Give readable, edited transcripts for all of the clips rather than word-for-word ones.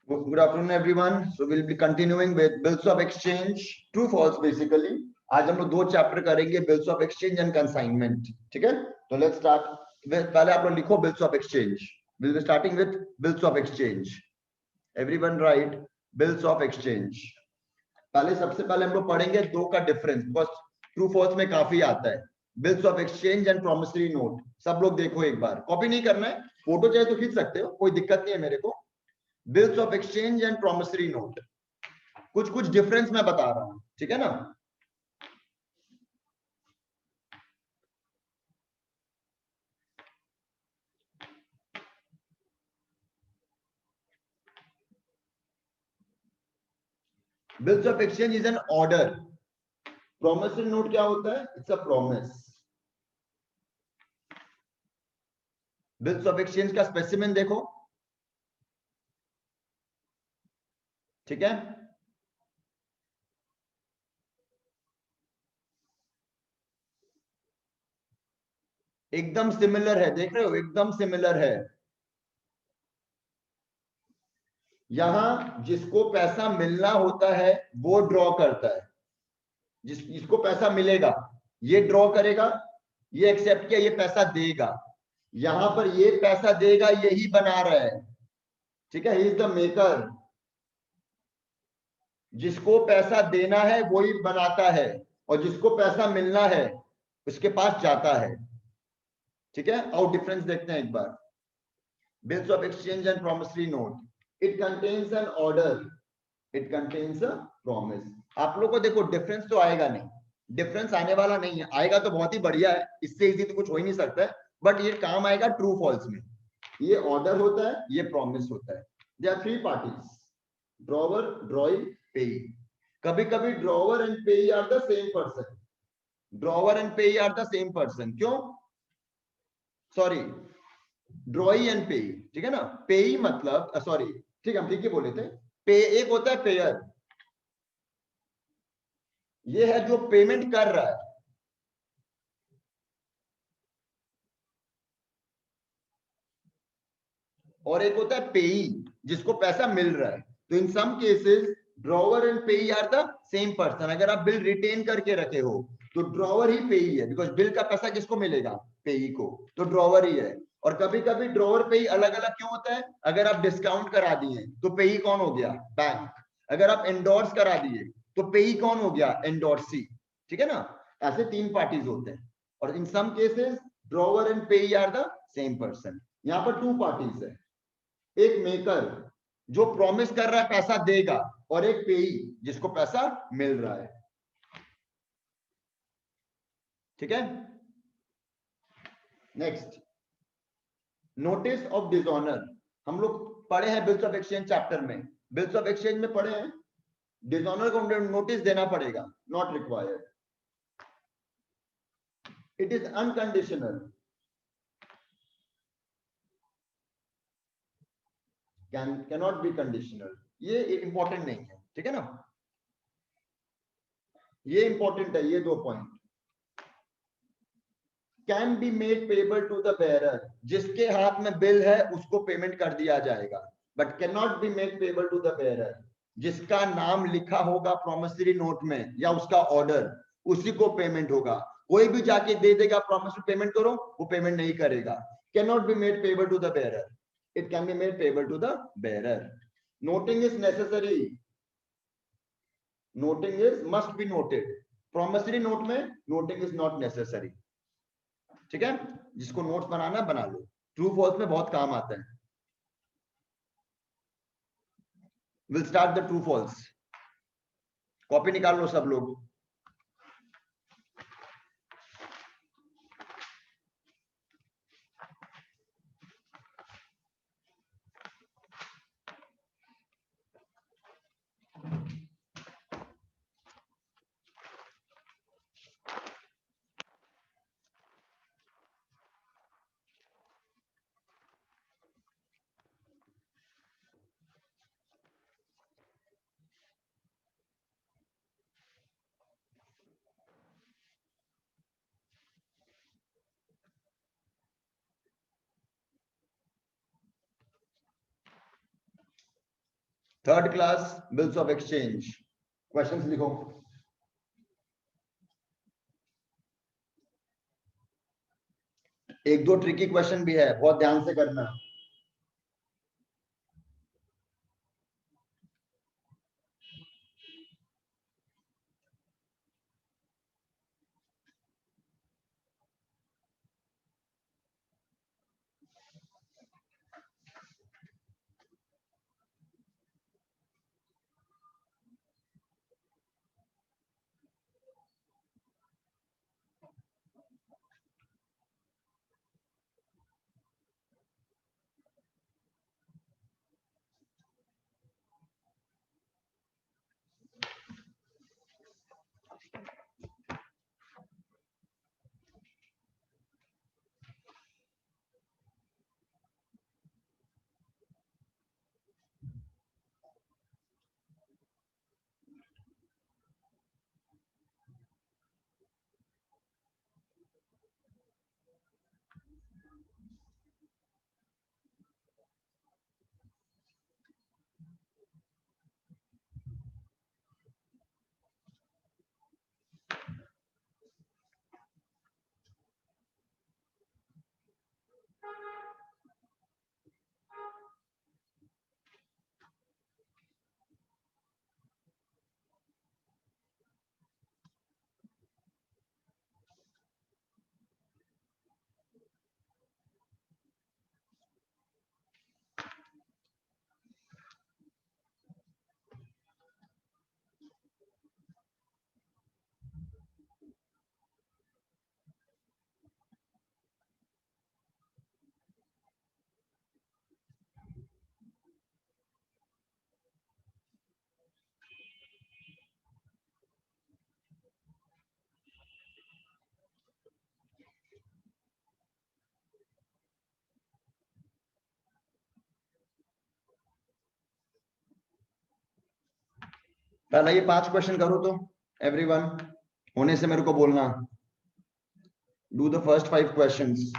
Good afternoon, everyone. So we'll be continuing with bills of exchange, true false basically. आज हम लोग दो chapter करेंगे, bills of exchange and consignment. ठीक है? तो let's start. पहले आप लोग लिखो bills of exchange. We'll be starting with bills of exchange. Everyone write bills of exchange. पहले सबसे पहले हम लोग पढ़ेंगे दो का डिफरेंस, बिकॉज ट्रू फॉल्स में काफी आता है. Bills of exchange and promissory note. सब लोग देखो एक बार, कॉपी नहीं करना है, फोटो चाहे तो खींच सकते हो, कोई दिक्कत नहीं है मेरे को. Bills of exchange and promissory note, कुछ कुछ डिफरेंस मैं बता रहा हूं, ठीक है ना. Bills of exchange is an order. Promissory note क्या होता है? It's a promise. Bills of exchange का स्पेसिमेन देखो, ठीक है. एकदम सिमिलर है, देख रहे हो, एकदम सिमिलर है. यहां जिसको पैसा मिलना होता है वो ड्रॉ करता है. जिसको पैसा मिलेगा ये ड्रॉ करेगा, ये एक्सेप्ट किया, ये पैसा देगा. यहां पर ये पैसा देगा, यही बना रहा है, ठीक है. He is the maker. जिसको पैसा देना है वही बनाता है, और जिसको पैसा मिलना है उसके पास जाता है, ठीक है. और डिफरेंस देखते हैं एक बार. Bills of exchange and promissory note, it contains an order, it contains a promise. आप लोग को देखो डिफरेंस तो आएगा नहीं, डिफरेंस आने वाला नहीं है. आएगा तो बहुत ही बढ़िया है, इससे इजी तो कुछ हो ही नहीं सकता है, बट ये काम आएगा ट्रू फॉल्स में. ये ऑर्डर होता है, ये प्रॉमिस होता है. They are three parties, drawer, drawee, payee. कभी कभी drawer and payee are the same person. Drawer and payee are the same person. क्यों? सॉरी, ड्रॉई एंड पेई, ठीक है ना. पेई मतलब सॉरी, ठीक है, हम ठीक ही बोले थे. पे एक होता है पेयर, ये है जो पेमेंट कर रहा है. और एक होता है पेई, जिसको पैसा मिल रहा है. तो in some cases drawer and payee are the same person. अगर आप बिल रिटेन करके रखे हो तो ड्रॉवर ही पेई है, बिकॉज बिल का पैसा किसको मिलेगा? पेई को. तो ड्रॉवर ही है. और कभी कभी ड्रॉवर पेई अलग अलग क्यों होता है? अगर आप डिस्काउंट करा दिए तो पेई कौन हो गया? बैंक. अगर आप एंडोर्स करा दिए तो पेई कौन हो गया? एंडोर्सी. ठीक है ना. ऐसे तीन पार्टीज होते हैं. और in some cases drawer and payee are the same person. यहां पर टू पार्टीज है, एक मेकर जो प्रॉमिस कर रहा है पैसा देगा, और एक पेई जिसको पैसा मिल रहा है, ठीक है. Next, notice of dishonour. हम लोग पढ़े हैं बिल्स ऑफ एक्सचेंज चैप्टर में. बिल्स ऑफ एक्सचेंज में पढ़े हैं डिसऑनर को नोटिस देना पड़ेगा. Not required. It is unconditional. Cannot be conditional. ये इंपॉर्टेंट नहीं है, ठीक है ना. ये इंपॉर्टेंट है, ये दो point. Can be made payable to the bearer. जिसके हाथ में बिल है उसको पेमेंट कर दिया जाएगा, but can not be made payable to the bearer. जिसका नाम लिखा होगा प्रोमिसरी नोट में या उसका ऑर्डर, उसी को पेमेंट होगा. कोई भी जाके दे देगा प्रोमिसरी पेमेंट करो, वो पेमेंट नहीं करेगा. Can not be made payable to the bearer. It can be made payable to the bearer. Noting is necessary. Noting is must be noted. Promissory note में नोटिंग इज नॉट नेसेसरी, ठीक है. जिसको notes बनाना बना लो, true false में बहुत काम आता है. Will start the true false. Copy निकाल लो सब लोग. Third class bills of exchange. Questions लिखो। एक दो ट्रिकी क्वेश्चन भी है, बहुत ध्यान से करना। पहला ये 5 क्वेश्चन करो तो एवरीवन, होने से मेरे को बोलना। Do the first 5 questions.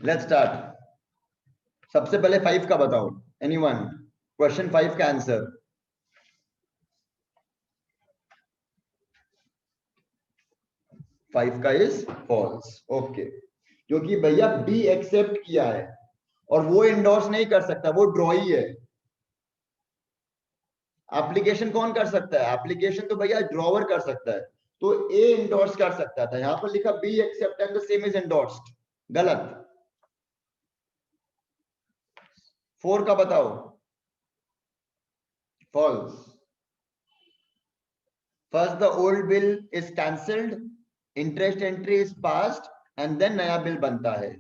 Let's start. सबसे पहले 5 का बताओ, एनीवन? क्वेश्चन 5 का आंसर। 5 का इज फॉल्स। ओके, क्योंकि भैया बी एक्सेप्ट किया है और वो इंडोर्स नहीं कर सकता, वो ड्रॉ ही है। एप्लीकेशन कौन कर सकता है? एप्लीकेशन तो भैया ड्रॉवर कर सकता है, तो ए इंडोर्स कर सकता था। यहां पर लिखा B accept and the same is endorsed, गलत। 4 का बताओ। False. First the old bill is cancelled, interest entry is passed and then नया बिल बनता है।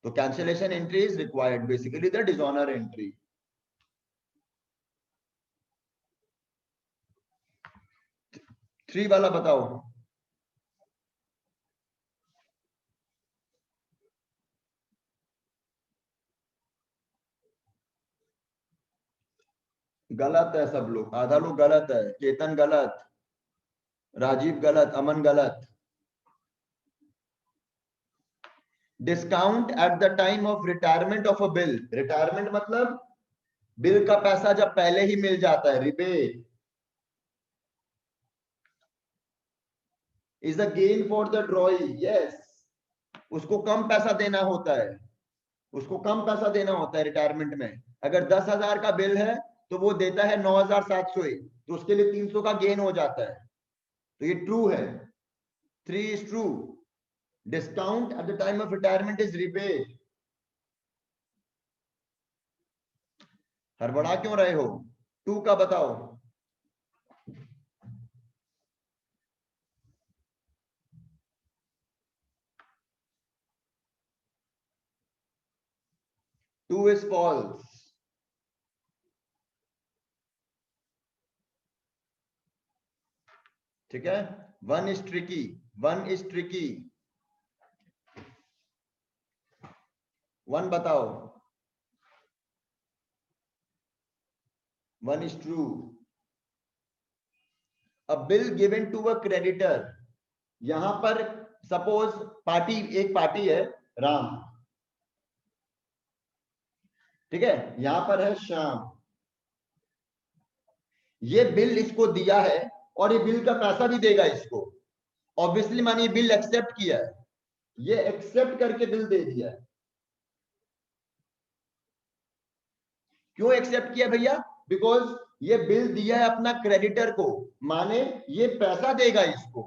तो cancellation entry is required, basically the dishonour entry. Three वाला बताओ। गलत है सब लोग, आधा लोग गलत है। केतन गलत, राजीव गलत, अमन गलत। Discount at the time of retirement of a bill. Retirement मतलब बिल का पैसा जब पहले ही मिल जाता है, rebate is a gain for the ड्रॉई। Yes, उसको कम पैसा देना होता है, उसको कम पैसा देना होता है रिटायरमेंट में। अगर 10,000 का बिल है तो वो देता है 9,700 ही, तो उसके लिए 300 का गेन हो जाता है। तो ये ट्रू है, 3 is true. Discount at the time of retirement is rebate. हड़बड़ा क्यों रहे हो? टू का बताओ। Two is false. ठीक है, one is tricky, one is tricky. One बताओ। One is true. A bill given to a creditor. यहां पर सपोज पार्टी, एक पार्टी है राम, ठीक है, यहां पर है श्याम। ये बिल इसको दिया है और ये बिल का पैसा भी देगा इसको। ऑब्वियसली मानिए बिल एक्सेप्ट किया है, ये एक्सेप्ट करके बिल दे दिया है। क्यों एक्सेप्ट किया भैया? बिकॉज ये बिल दिया है अपना क्रेडिटर को, माने ये पैसा देगा इसको।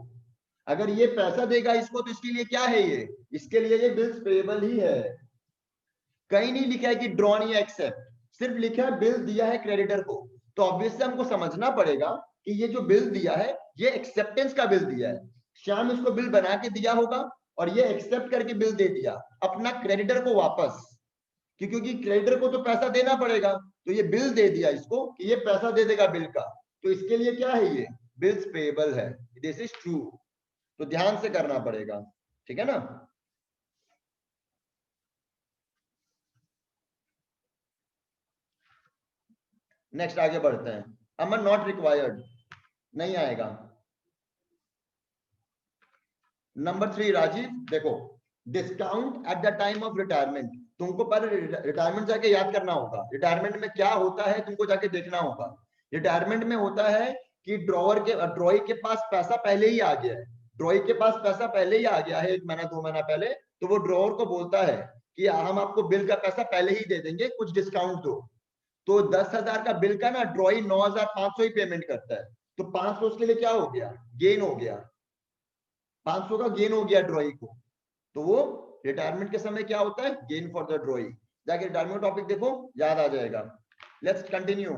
अगर ये पैसा देगा इसको तो इसके लिए क्या है, ये इसके लिए ये बिल्स पेएबल ही है। कहीं नहीं लिखा है कि ड्रॉन या एक्सेप्ट, सिर्फ लिखा है बिल दिया है क्रेडिटर को। तो ऑब्वियसली हमको समझना पड़ेगा कि ये जो बिल दिया है ये एक्सेप्टेंस का बिल दिया है। श्याम इसको बिल बना के दिया होगा और ये एक्सेप्ट करके बिल दे दिया अपना क्रेडिटर को वापस, क्योंकि क्रेडिटर को तो पैसा देना पड़ेगा। तो ये बिल दे दिया इसको कि ये पैसा दे देगा बिल का, तो इसके लिए क्या है, ये बिल्स पेएबल है। This is true. तो ध्यान से करना पड़ेगा, ठीक है ना। नेक्स्ट आगे बढ़ते हैं। अमन नॉट रिक्वायर्ड, नहीं आएगा। नंबर 3 राजीव, देखो, discount at the time of retirement. तुमको पर रिटायरमेंट जाके याद करना होगा, रिटायरमेंट में क्या होता है तुमको जाके देखना होगा। रिटायरमेंट में होता है कि ड्रॉई के पास पैसा पहले ही आ गया है। ड्रॉई के पास पैसा पहले ही आ गया है, 1 महीना 2 महीना पहले। तो वो ड्रॉवर को बोलता है कि हम आपको बिल का पैसा पहले ही दे देंगे, कुछ डिस्काउंट दो। तो 10,000 का बिल का ना ड्रॉई 9,500 ही पेमेंट करता है। तो 500 उसके लिए क्या हो गया, गेन हो गया। 500 का गेन हो गया ड्रॉई को। तो वो रिटायरमेंट के समय क्या होता है, गेन फॉर द ड्रॉई। जाके रिटायरमेंट टॉपिक देखो, याद आ जाएगा। Let's continue.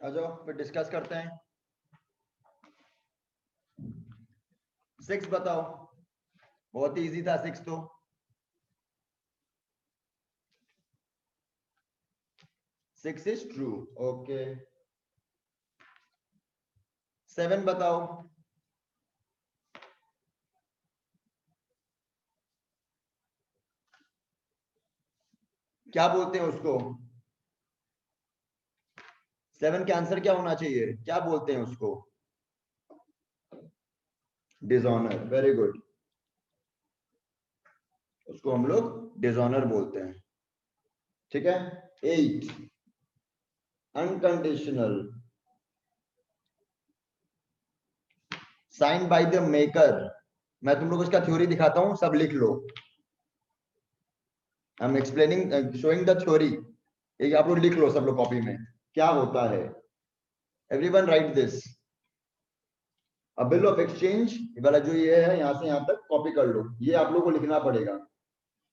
आ जाओ फिर डिस्कस करते हैं। 6 बताओ, बहुत ही इजी था 6 तो। 6 इज ट्रू, ओके। 7 बताओ। क्या बोलते हैं उसको? 7 का आंसर क्या होना चाहिए? क्या बोलते हैं उसको? Dishonour, very good. उसको हम लोग डिसऑनर बोलते हैं, ठीक है। 8 unconditional, sign by the maker. मैं तुम लोग को इसका थ्योरी दिखाता हूं, सब लिख लो। I am explaining, showing the theory. एक आप लोग लिख लो सब लोग कॉपी में, क्या होता है। Everyone right this. अब बिल ऑफ एक्सचेंज वाला जो ये है, यहां से यहां तक कॉपी कर लो, ये आप लोग को लिखना पड़ेगा।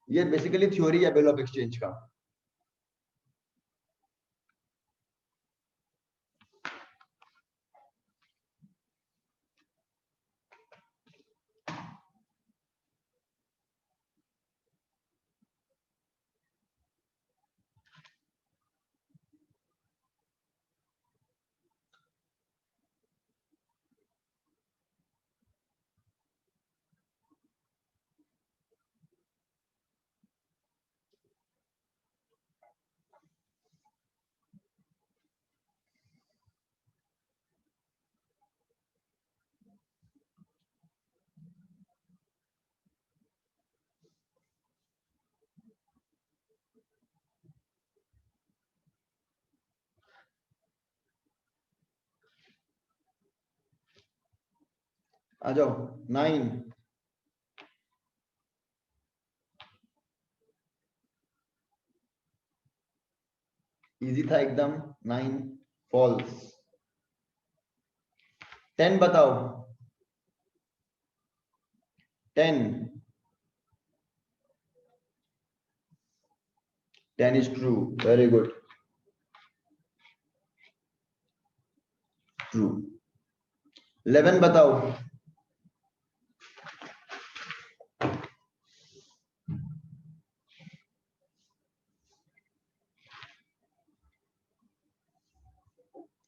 ये बेसिकली थ्योरी है बिल ऑफ एक्सचेंज का। आ जाओ 9। इजी था एकदम। 9 फॉल्स। 10 बताओ। 10 is true, very good, true. 11 बताओ।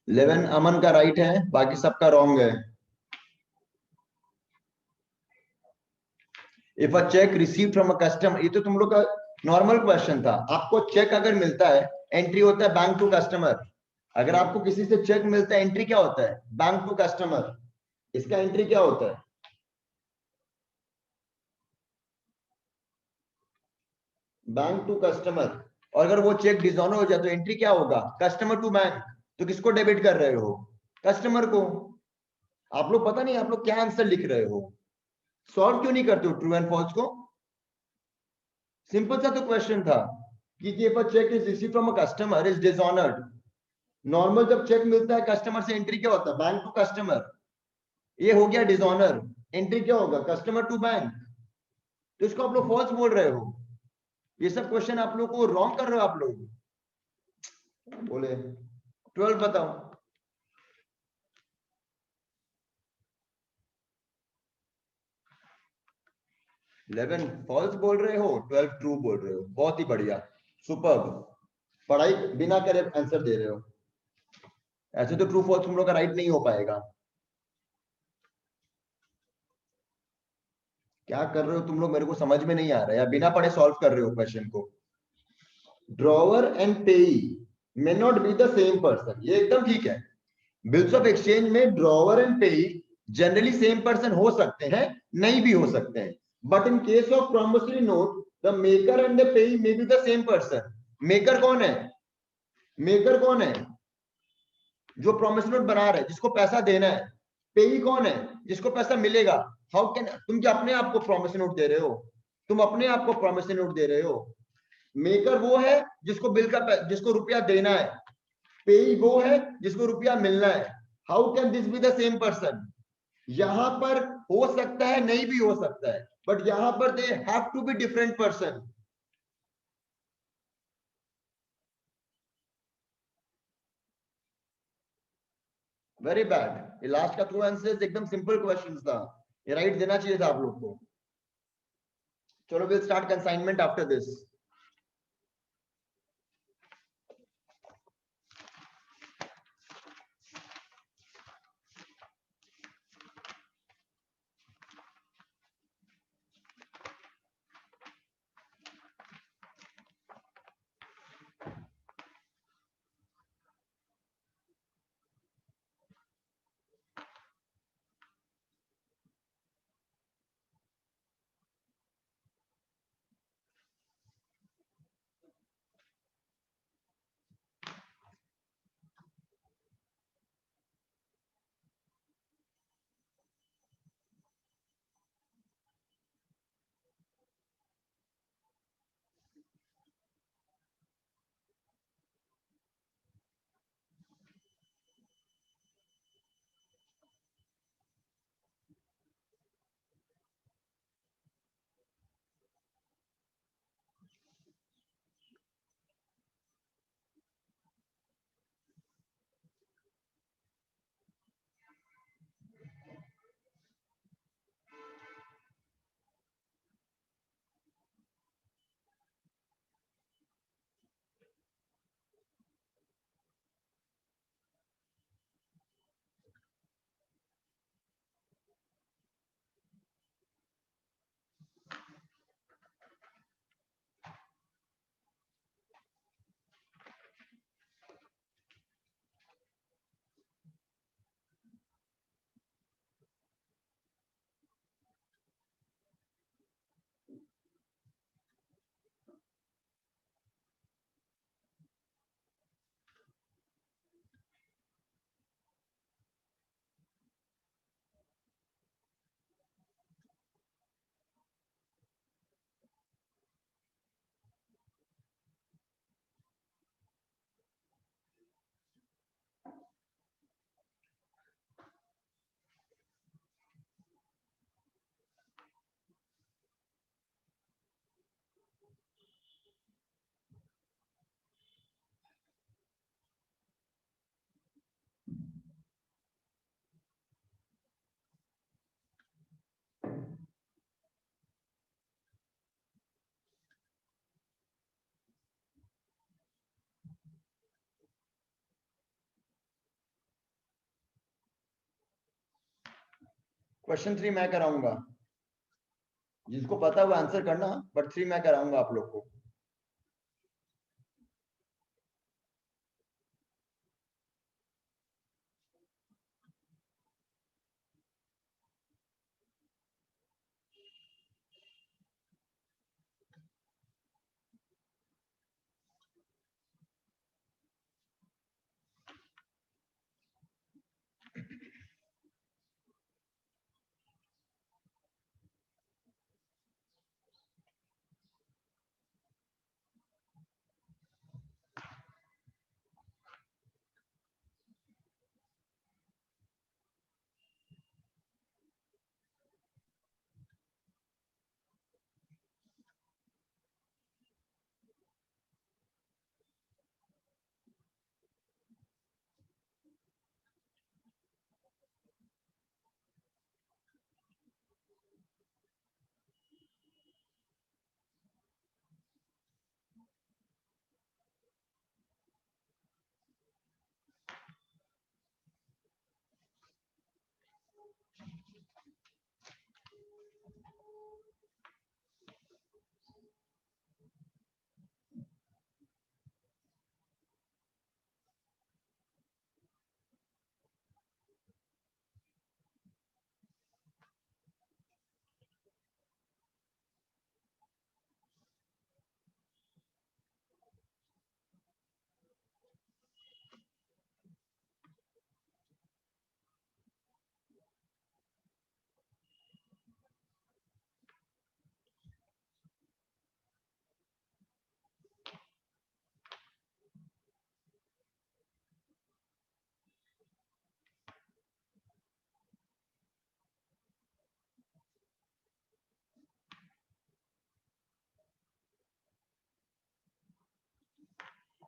11 अमन का राइट है, बाकी सबका रॉन्ग है। If a check receive from a customer, ये तो तुम लोग का नॉर्मल क्वेश्चन था। आपको चेक अगर मिलता है, एंट्री होता है बैंक टू कस्टमर। अगर आपको किसी से चेक मिलता है, एंट्री क्या होता है? Bank to customer. इसका एंट्री क्या होता है? Bank to customer. और अगर वो चेक डिसऑनर हो जाए तो एंट्री क्या होगा? Customer to bank. तो किसको डेबिट कर रहे हो? कस्टमर को। आप लोग पता नहीं आप लोग क्या आंसर लिख रहे हो, सॉल्व क्यों नहीं करते हो ट्रू एंड फॉल्स को? सिंपल सा तो क्वेश्चन था कि if a cheque is receive from a customer is dishonoured. Normal जब चेक मिलता है कस्टमर से, एंट्री क्या होता है? Bank to customer. ये हो गया डिसऑनर। एंट्री क्या होगा? Customer to bank. तो इसको आप लोग फॉल्स बोल रहे हो। ये सब क्वेश्चन आप लोग को रॉन्ग कर रहे हो आप लोग। बोले 12 बताओ। 11 फॉल्स बोल रहे हो, 12 ट्रू बोल रहे हो। बहुत ही बढ़िया, सुपर। पढ़ाई बिना करे आंसर दे रहे हो। ऐसे तो ट्रू फॉल्स तुम लोग का राइट नहीं हो पाएगा। क्या कर रहे हो तुम लोग, मेरे को समझ में नहीं आ रहा है, या बिना पढ़े सॉल्व कर रहे हो क्वेश्चन को। Drawer and payee may not be the same person, ये एकदम ठीक है। बिल्स ऑफ एक्सचेंज में drawer and payee generally same person हो सकते हैं, नहीं भी हो सकते हैं। But in case of promissory note the maker and the payee may be the same person. Maker कौन है? मेकर कौन है? जो प्रॉमिसरी नोट बना रहा है, जिसको पैसा देना है। पेई कौन है? जिसको पैसा मिलेगा। हाउ कैन, तुम क्या अपने आप को प्रॉमिसरी नोट दे रहे हो? तुम अपने आप को प्रॉमिसरी नोट दे रहे हो। मेकर वो है जिसको बिल का, जिसको रुपया देना है। पेई वो है जिसको रुपया मिलना है। How can this B the same person? यहां पर हो सकता है, नहीं भी हो सकता है, बट यहां पर they have to be different person. Very bad. ये लास्ट का 2 आंसर्स एकदम सिंपल क्वेश्चंस था, ये राइट देना चाहिए था आप लोग को। चलो will start consignment after this. Question 3 मैं कराऊंगा, जिसको पता है वो आंसर करना, बट 3 मैं कराऊंगा आप लोग को।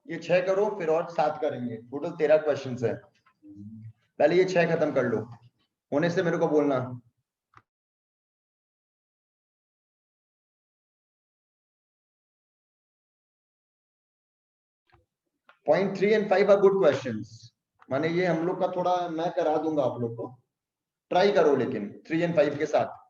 ये 6 करो, फिर और 7 करेंगे, टोटल 13 क्वेश्चन है। पहले ये 6 खत्म कर लो, होने से मेरे को बोलना। Point 3 and 5 are good questions, माने ये हम लोग का थोड़ा मैं करा दूंगा आप लोग को, ट्राई करो लेकिन 3 एंड 5 के साथ।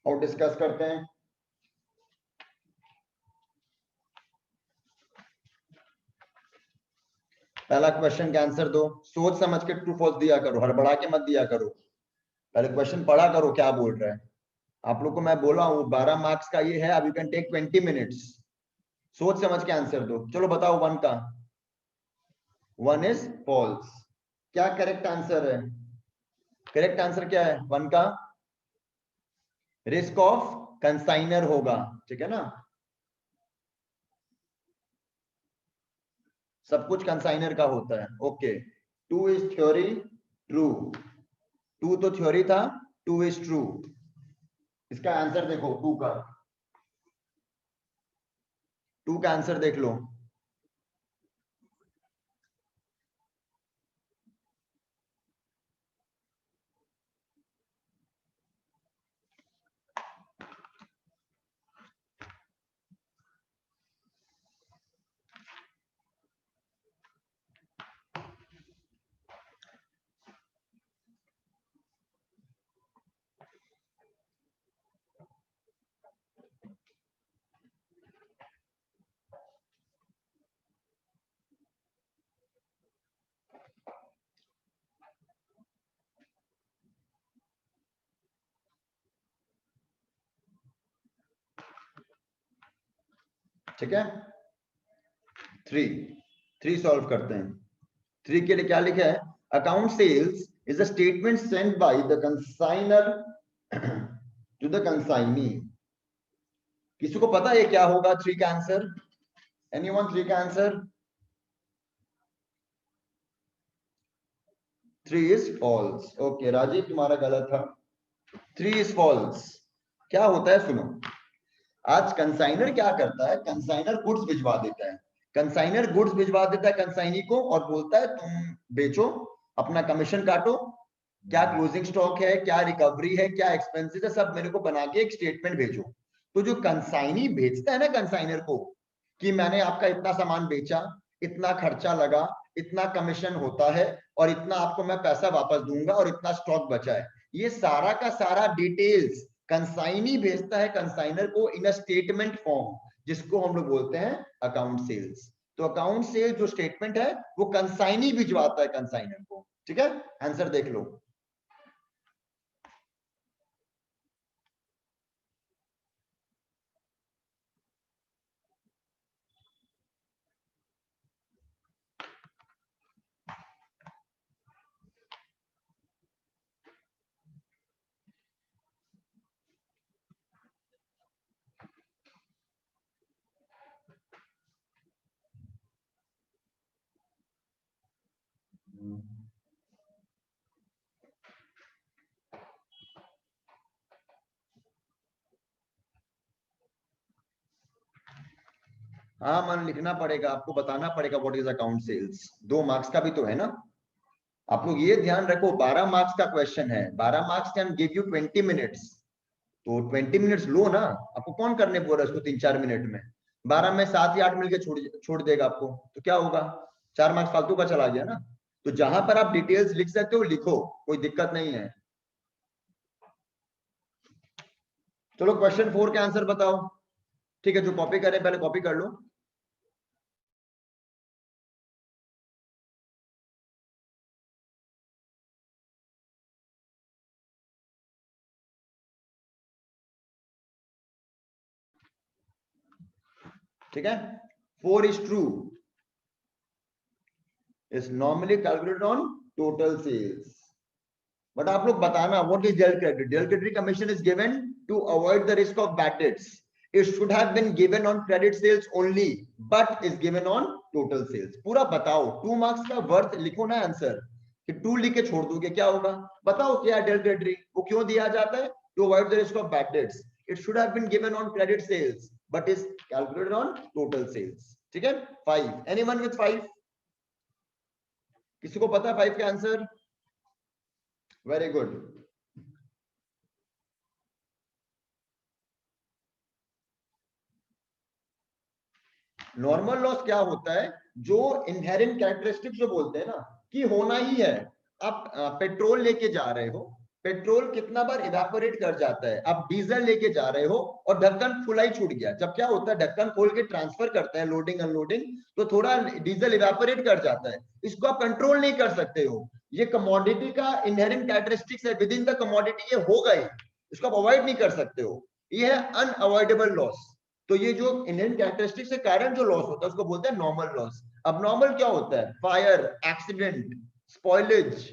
और डिस्कस करते हैं। पहला क्वेश्चन का आंसर दो, सोच समझ के ट्रू फॉल्स दिया करो, हड़बड़ा के मत दिया करो, पहले क्वेश्चन पढ़ा करो क्या बोल रहा है। आप लोग को मैं बोला हूँ 12 मार्क्स का ये है, अब यू कैन टेक 20 मिनट्स, सोच समझ के आंसर दो। चलो बताओ 1 का, 1 इज फॉल्स, क्या करेक्ट आंसर है? करेक्ट आंसर क्या है 1 का? रिस्क ऑफ कंसाइनर होगा, ठीक है ना, सब कुछ कंसाइनर का होता है। ओके, 2 इज थ्योरी ट्रू, 2 तो थ्योरी था, 2 इज ट्रू। इसका आंसर देखो 2 का, 2 का आंसर देख लो। ठीक है, 3 सॉल्व करते हैं। 3 के लिए क्या लिखा है? Account sales is a statement sent by the consignor to the consignee. किसी को पता है क्या होगा 3 का आंसर? एनीवन 3 का answer? 3 is false. Okay Rajeev तुम्हारा गलत था, 3 इज फॉल्स। क्या होता है सुनो, आज कंसाइनर क्या करता है, कंसाइनर गुड्स भिजवा देता है, कंसाइनर गुड्स भिजवा देता है कंसाइनी को और बोलता है तुम बेचो, अपना कमीशन काटो, क्या क्लोजिंग स्टॉक है, क्या रिकवरी है, क्या एक्सपेंसेस है, सब मेरे को बना के एक स्टेटमेंट भेजो। तो जो कंसाइनी भेजता है ना कंसाइनर को कि मैंने आपका इतना सामान बेचा, इतना खर्चा लगा, इतना कमीशन होता है और इतना आपको मैं पैसा वापस दूंगा और इतना स्टॉक बचा है, ये सारा का सारा डिटेल्स कंसाइनी भेजता है कंसाइनर को इन अ स्टेटमेंट फॉर्म, जिसको हम लोग बोलते हैं अकाउंट सेल्स। तो अकाउंट सेल्स जो स्टेटमेंट है वो कंसाइनी भिजवाता है कंसाइनर को, ठीक है। आंसर देख लो। हाँ मन लिखना पड़ेगा, आपको बताना पड़ेगा what is account sales. 2 marks का भी तो है ना। आप लोग ये ध्यान रखो, 12 मार्क्स का क्वेश्चन है, 12 marks can give you 20 minutes. तो 20 मिनट्स लो ना, आपको कौन करने बोल रहा है उसको 3-4 मिनट में। 12 में 7 या 8 मिलके छोड़ छोड़ देगा आपको, तो क्या होगा, 4 मार्क्स फालतू का चला गया ना। तो जहां पर आप डिटेल्स लिख सकते हो लिखो, कोई दिक्कत नहीं है। चलो क्वेश्चन 4 के आंसर बताओ। ठीक है, जो कॉपी करें पहले कॉपी कर लो। ठीक है, 4 is true, is normally calculated on total sales। But आप लोग बताना what is del credit. Del credit commission is given to avoid the risk of bad debts. It should have been given on credit sales only, but is given on total sales. पूरा बताओ, 2 marks का worth लिखो ना answer, कि 2 लिख के छोड़ दोगे क्या होगा। बताओ क्या डेल क्रेडिट, वो क्यों दिया जाता है, to avoid the risk of bad debts. It should have been given on credit sales but is calculated on total sales. ठीक है, 5, एनीवन विद 5, किसी को पता है 5 का answer. Very good. Normal loss क्या होता है, जो इनहेरेंट कैरेक्टरिस्टिक्स जो बोलते हैं ना कि होना ही है। आप पेट्रोल लेके जा रहे हो, पेट्रोल कितना बार इवेपोरेट कर जाता है। आप डीजल लेके जा रहे हो और ढक्कन खुला ही छूट गया, जब क्या होता है ढक्कन खोल के ट्रांसफर करते हैं लोडिंग अनलोडिंग, तो थोड़ा डीजल इवेपोरेट कर जाता है। इसको आप कंट्रोल नहीं कर सकते हो, ये कमोडिटी का इनहेरेंट कैरेक्टरिस्टिक्स है, विद इन द कमोडिटी ये होगा ही, इसको आप अवॉइड नहीं कर सकते हो। ये है अनअवॉइडेबल लॉस। तो ये जो इनहेरेंट कैरेक्टरिस्टिक्स के कारण जो लॉस होता है उसको बोलते हैं नॉर्मल लॉस। अब नॉर्मल क्या होता है, फायर, एक्सीडेंट, स्पॉइलेज,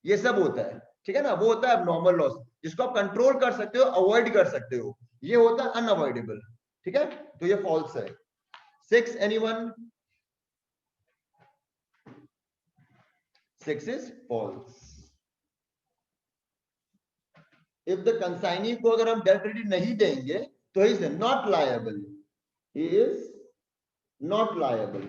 ये सब होता है। ठीक है ना, वो होता है अब नॉर्मल लॉस, जिसको आप कंट्रोल कर सकते हो, अवॉइड कर सकते हो। ये होता है अनअवॉइडेबल। ठीक है, तो ये फॉल्स है। 6, anyone, 6 is false. If the consignee को अगर हम डेट क्रेडिट नहीं देंगे तो is not liable, he is not liable.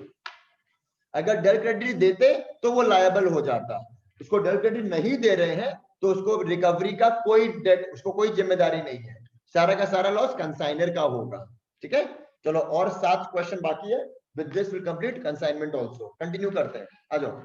अगर डेल क्रेडिट देते तो वो लायबल हो जाता, उसको डेल क्रेडिट नहीं दे रहे हैं तो उसको रिकवरी का कोई डेट, उसको कोई जिम्मेदारी नहीं है, सारा का सारा लॉस कंसाइनर का होगा। ठीक है, चलो और 7 क्वेश्चन बाकी है। With this will complete consignment also. Continue करते हैं, आ जाओ।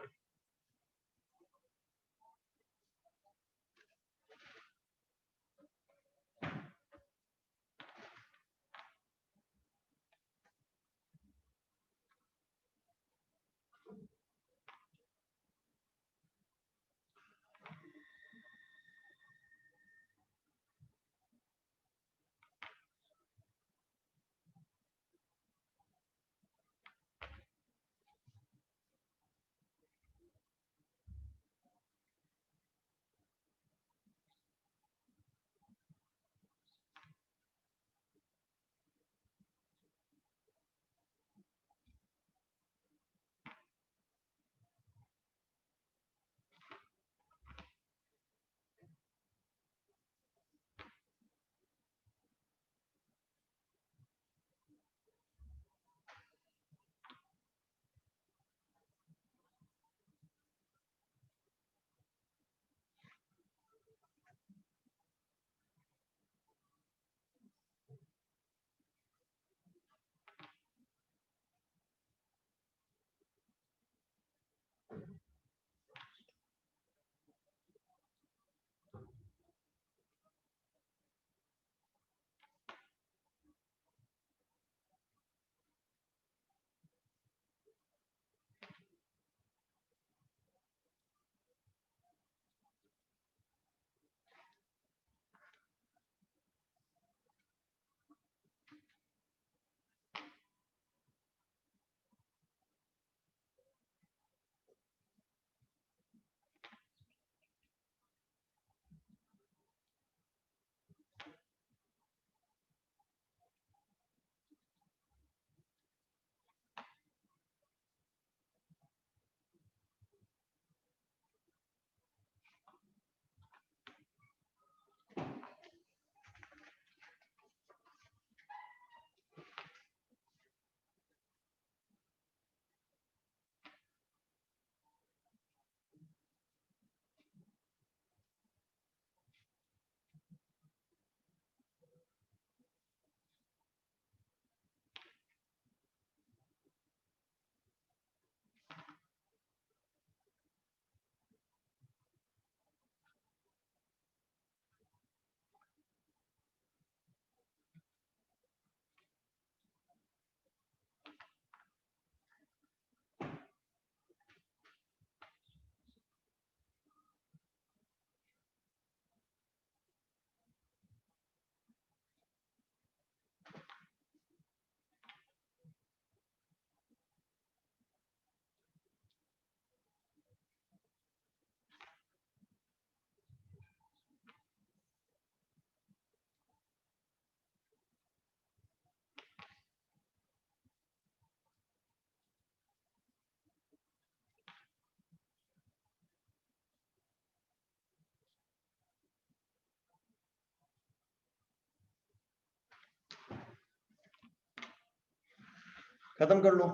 खत्म कर लो,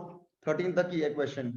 13 तक ही है क्वेश्चन।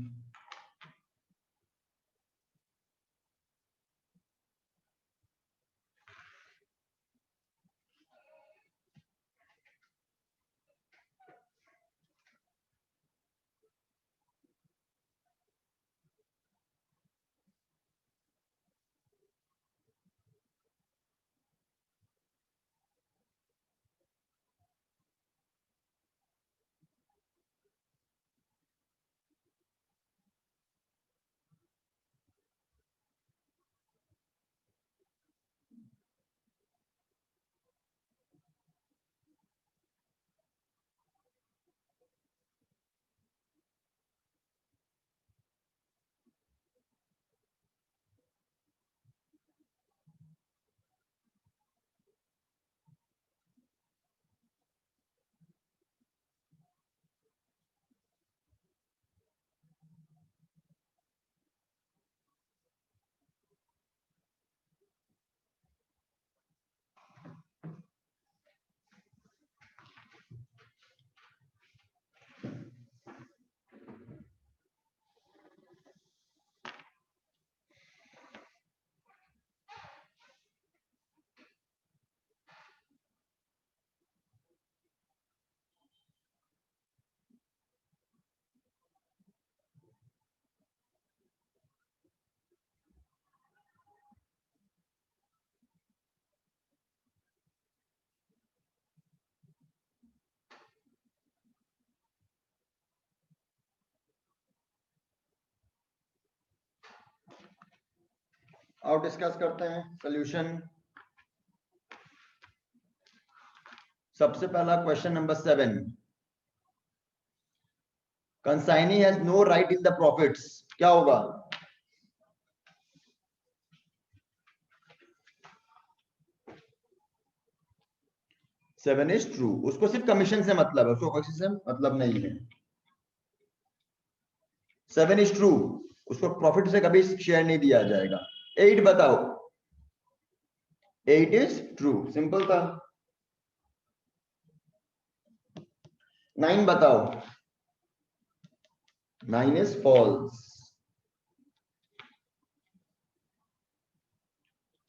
और डिस्कस करते हैं सॉल्यूशन। सबसे पहला question number 7, consignee has no right in the profits, क्या होगा? सेवन इज ट्रू, उसको सिर्फ कमीशन से मतलब है, उसको किसी से मतलब नहीं है। 7 इज ट्रू, उसको प्रॉफिट से कभी शेयर नहीं दिया जाएगा। 8 बताओ। 8 इज ट्रू, सिंपल था। 9 बताओ। 9 इज फॉल्स।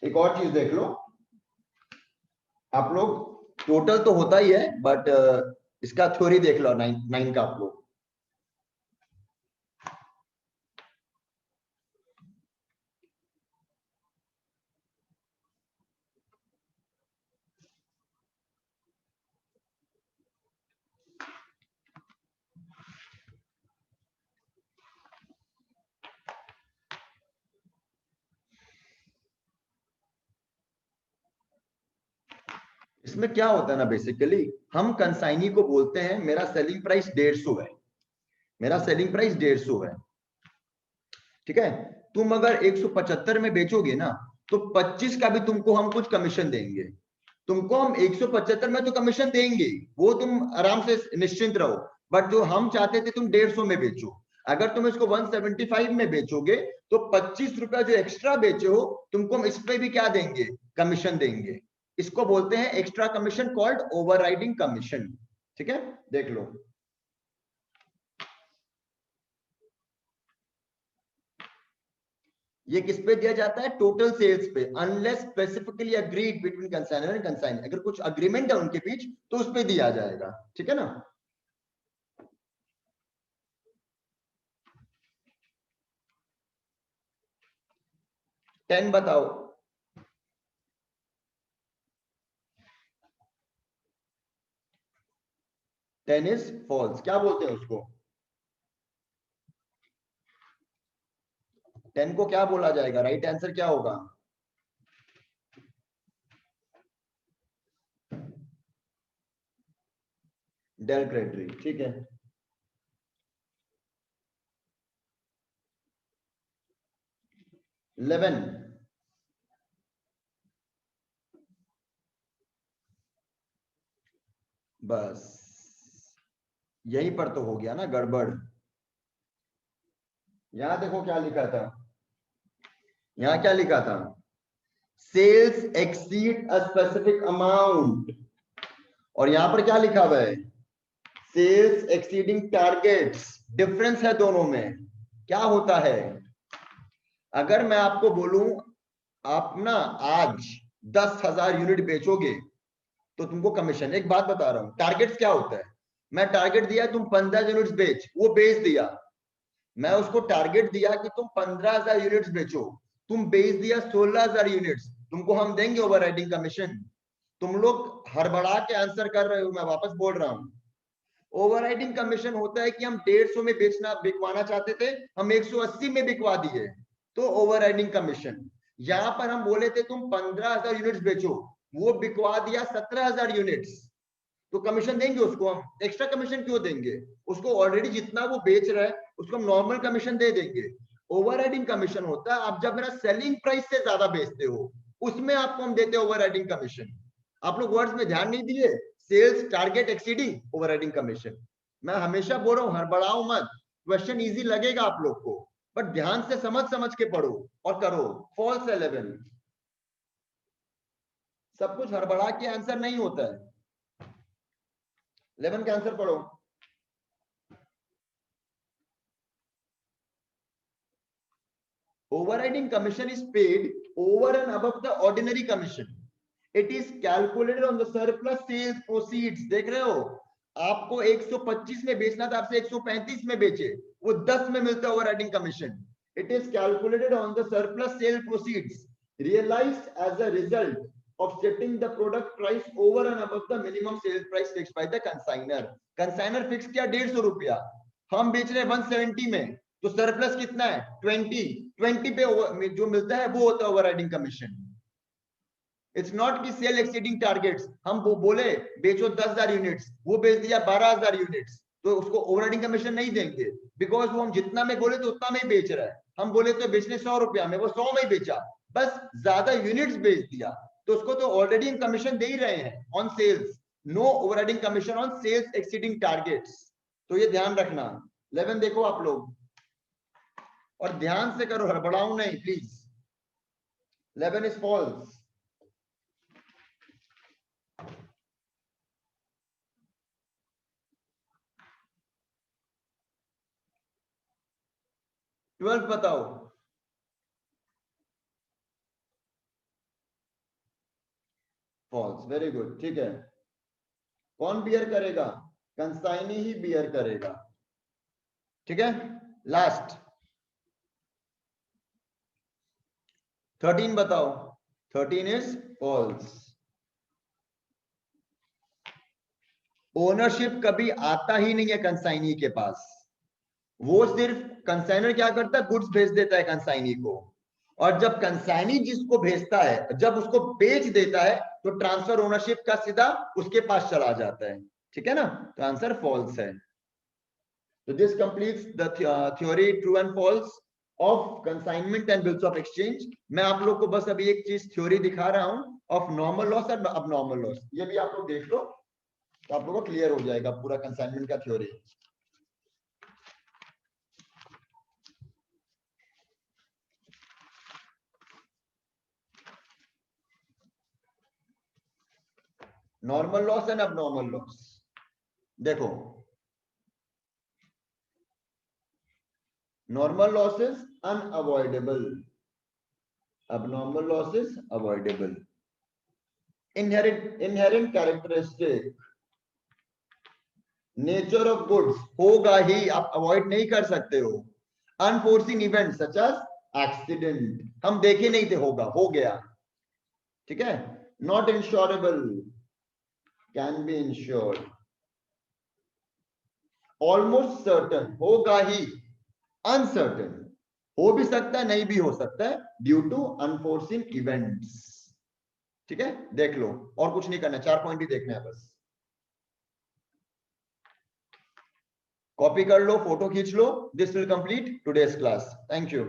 एक और चीज देख लो आप लोग, टोटल तो होता ही है बट इसका थ्योरी देख लो 9 का आप लोग। इसमें क्या होता है ना, बेसिकली हम कंसाइनी को बोलते हैं मेरा सेलिंग प्राइस 150 है, मेरा सेलिंग प्राइस 150 है, ठीक है। तुम अगर 175 में बेचोगे ना तो 25 का भी तुमको हम कुछ कमीशन देंगे। तुमको हम 175 में तो कमीशन देंगे, वो तुम आराम से निश्चिंत रहो। बट जो हम चाहते थे तुम 150 में बेचो, अगर तुम इसको 175 में बेचोगे तो 25 रुपया जो एक्स्ट्रा बेचे हो तुमको हम इस पे भी क्या देंगे, कमीशन देंगे। इसको बोलते हैं extra commission, called overriding commission, ठीक है। देख लो ये किस पे दिया जाता है, टोटल सेल्स पे, unless specifically agreed between consignor and consignor, अगर कुछ अग्रीमेंट है उनके बीच तो उस पे दिया जाएगा, ठीक है ना। 10 बताओ। 10 इज फॉल्स, क्या बोलते हैं उसको? 10 को क्या बोला जाएगा, राइट आंसर क्या होगा? डेल क्रेडिटरी, ठीक है। 11 बस यहीं पर तो हो गया ना गड़बड़। यहां देखो क्या लिखा था, यहां क्या लिखा था, sales exceed a specific amount, और यहां पर क्या लिखा हुआ है, सेल्स एक्सीडिंग टारगेट्स, डिफरेंस है दोनों में। क्या होता है, अगर मैं आपको बोलूं आप ना आज 10,000 यूनिट बेचोगे तो तुमको कमीशन। एक बात बता रहा हूं, टारगेट्स क्या होता है, मैं टारगेट दिया तुम 15 यूनिट्स बेच, वो बेच दिया। मैं उसको टारगेट दिया कि तुम 15,000 यूनिट्स बेचो, तुम बेच दिया 16,000 यूनिट्स, तुमको हम देंगे ओवरराइडिंग कमीशन। तुम लोग हड़बड़ा के आंसर कर रहे हो, मैं वापस बोल रहा हूं। ओवरराइडिंग कमीशन होता है कि हम 150 में बिकवाना चाहते थे, हम 180 में बिकवा दिए, तो ओवरराइडिंग कमीशन। यहां पर हम बोले थे तुम 15,000 यूनिट्स बेचो, वो बिकवा दिया 17,000 यूनिट्स, तो कमीशन देंगे उसको हम। एक्स्ट्रा कमीशन क्यों देंगे उसको, ऑलरेडी जितना वो बेच रहा है उसको हम नॉर्मल कमीशन दे देंगे। ओवरराइडिंग कमीशन होता है आप जब मेरा सेलिंग प्राइस से ज्यादा बेचते हो, उसमें आपको हम देते हैं ओवरराइडिंग कमीशन। आप लोग वर्ड्स में ध्यान नहीं दिए, sales target exceeding overriding commission. मैं हमेशा बोल रहा हूं हड़बड़ाओ मत, क्वेश्चन इजी लगेगा आप लोग को, बट ध्यान से समझ समझ के पढ़ो और करो। फॉल्स 11, सब कुछ हड़बड़ा के आंसर नहीं होता है। 11 का आंसर पढ़ो। Overriding commission is paid over and above the ordinary commission. It is calculated on the surplus sales proceeds. देख रहे हो, आपको 125 में बेचना था, आपसे 135 में बेचे, वो 10 में मिलता है overriding commission. It is calculated on the surplus sale proceeds realized as a result of setting the product price over and above the minimum sales price fixed by the consignor. Consignor fix किया 150 रुपया, हम बेच रहे हैं 170 में, तो surplus कितना है 20 पे जो मिलता है वो होता है ओवरराइडिंग कमीशन। इट्स नॉट कि सेल एक्सीडिंग टारगेट्स, हम वो बोले बेचो 10,000 यूनिट्स, वो बेच दिया 12,000 यूनिट्स, तो उसको ओवरराइडिंग कमीशन नहीं देंगे, बिकॉज वो हम जितना में बोले तो उतना में ही बेच रहा है। हम बोले तो बेचने 100 रुपया में, वो 100 में ही बेचा, बस ज्यादा यूनिट्स बेच दिया, तो उसको तो ऑलरेडी हम कमीशन दे ही रहे हैं on sales. No overriding commission on sales exceeding targets, तो ये ध्यान रखना। 11 देखो आप लोग और ध्यान से करो, हड़बड़ाओ नहीं प्लीज। 11 is false. ट्वेल्थ बताओ। फॉल्स, वेरी गुड, ठीक है। कौन बियर करेगा, कंसाइनी ही बियर करेगा, ठीक है। लास्ट 13 बताओ। 13 इज फॉल्स। ओनरशिप कभी आता ही नहीं है कंसाइनी के पास, वो सिर्फ कंसाइनर क्या करता है, गुड्स भेज देता है कंसाइनी को, और जब कंसाइनी जिसको भेजता है जब उसको बेच देता है तो ट्रांसफर ओनरशिप का सीधा उसके पास चला जाता है, ठीक है ना। तो आंसर फॉल्स है। तो this completes the theory true and false of consignment and bills of exchange. मैं आप लोग को बस अभी एक चीज थ्योरी दिखा रहा हूं of normal loss and abnormal loss, ये भी आप लोग देख लो तो आप लोगों को क्लियर हो जाएगा पूरा कंसाइनमेंट का theory. Normal loss and abnormal loss, देखो normal loss is unavoidable, abnormal loss is avoidable. Inherent characteristic, nature of goods, होगा ही, आप अवॉइड नहीं कर सकते हो। Unforeseen event such as accident, हम देखे नहीं थे, होगा, हो गया, ठीक है। Not insurable, can be insured. Almost certain, होगा ही, अनसर्टन, हो भी सकता है नहीं भी हो सकता है, ड्यू टू अनफोर्सिन इवेंट्स, ठीक है। देख लो, और कुछ नहीं करना, 4 पॉइंट ही देखना है बस। कॉपी कर लो, फोटो खींच लो। This will complete today's class, thank you.